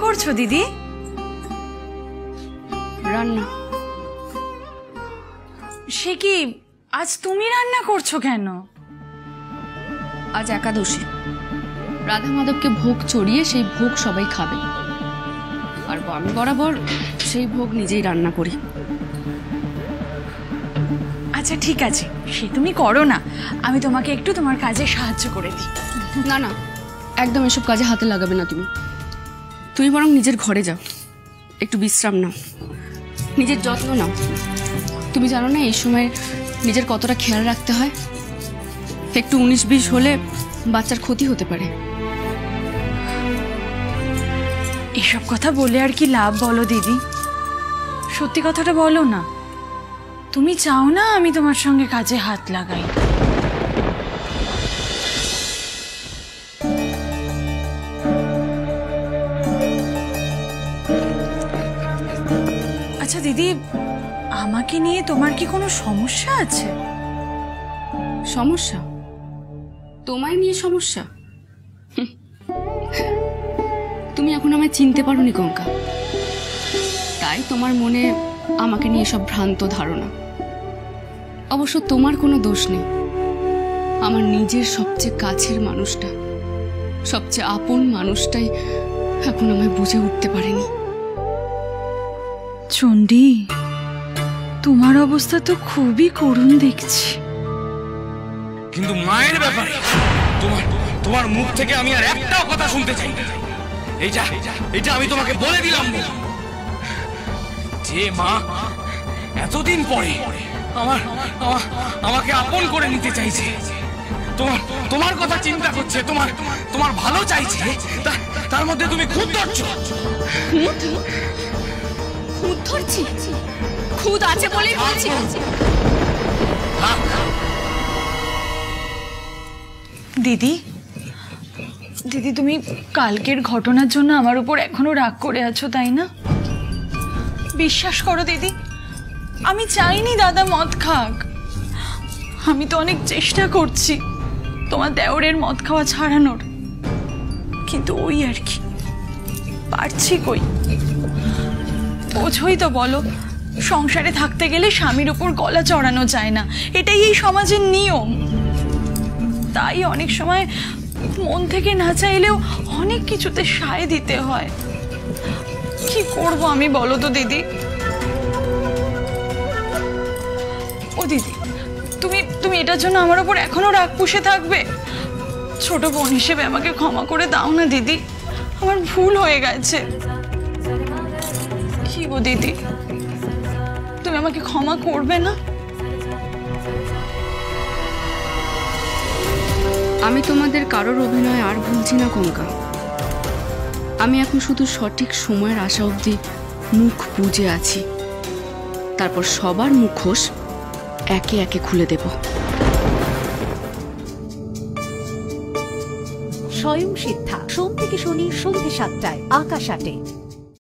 করছো দিদি? রান্না। সে কি, আজ তুমি রান্না করছো কেন? আজ একাদশী, রাধা মাধবকে ভোগ চড়িয়ে সেই ভোগ সবাই খাবে, আর আমি বরাবর সেই ভোগ নিজেই রান্না করি। আচ্ছা ঠিক আছে, সে তুমি করো না, আমি তোমাকে একটু তোমার কাজে সাহায্য করে দিই। না না, একদম এসব কাজে হাতে লাগাবে না তুমি। তুমি বরং নিজের ঘরে যাও, একটু বিশ্রাম নাও, নিজের যত্ন নাও। তুমি জানো না এই সময় নিজের কতটা খেয়াল রাখতে হয়? একটু 19-20 হলে বাচ্চার ক্ষতি হতে পারে। এসব কথা বলে আর কি লাভ বলো দিদি? সত্যি কথাটা বলো না। তুমি চাও না আমি তোমার সঙ্গে কাজে হাত লাগাই? আচ্ছা দিদি, আমাকে নিয়ে তোমার কি কোনো সমস্যা আছে? সমস্যা? তোমায় নিয়ে সমস্যা? তুমি এখন আমায় চিনতে পারোনি গঙ্গা, তাই তোমার মনে আমাকে নিয়ে সব ভ্রান্ত ধারণা। অবশ্য তোমার কোনো দোষ নেই। আমার নিজের সবচেয়ে কাছের মানুষটা, সবচেয়ে আপন মানুষটাই এখন আমায় বুঝে উঠতে পারেনি। চণ্ডী, তোমার অবস্থা তো খুবই করুণ দেখছি। কিন্তু মায়ের ব্যাপারে তোমার মুখ থেকে আমি আর একটাও কথা শুনতে চাই না। এইটা আমি তোমাকে বলে দিলাম, যে মা এতদিন পরে আমাকে আপন করে নিতে চাইছে, তোমার কথা চিন্তা করছে, তোমার ভালো চাইছে, তার মধ্যে তুমি খুদ ধরছো। খুদ ধরছি? খুদ আছে বলেই বলছি। দিদি, তুমি কালকের ঘটনার জন্য আমার উপর এখনো রাগ করে আছো, তাই না? বিশ্বাস করো দিদি, আমি চাইনি দাদা মদ খাক। আমি তো অনেক চেষ্টা করছি তোমার দেওরের মদ খাওয়া ছাড়ানোর, কিন্তু ওই আর কি, পারছি কই। বোঝোই তো, বলো, সংসারে থাকতে গেলে স্বামীর উপর গলা চড়ানো যায় না, এটাই এই সমাজের নিয়ম। তাই অনেক সময় মন থেকে না চাইলেও অনেক কিছুতে সায় দিতে হয়। কি করব আমি, বলো তো দিদি? ও দিদি, তুমি এটার জন্য আমার উপর এখনো রাগ পুষে থাকবে? ছোট বোন হিসেবে আমাকে ক্ষমা করে দাও না দিদি, আমার ভুল হয়ে গেছে। কি গো দিদি, তুমি আমাকে ক্ষমা করবে না? আমি তোমাদের কারোর অভিনয় আর ভুলছি না গঙ্গা। আমি এখন শুধু সঠিক সময়ের আশা অবধি মুখ বুজে আছি, তারপর সবার মুখোশ একে একে খুলে দেব। স্বয়ং সিদ্ধা, সোম থেকে শনি সন্ধ্যে 7টায়, আকাশ 8-এ।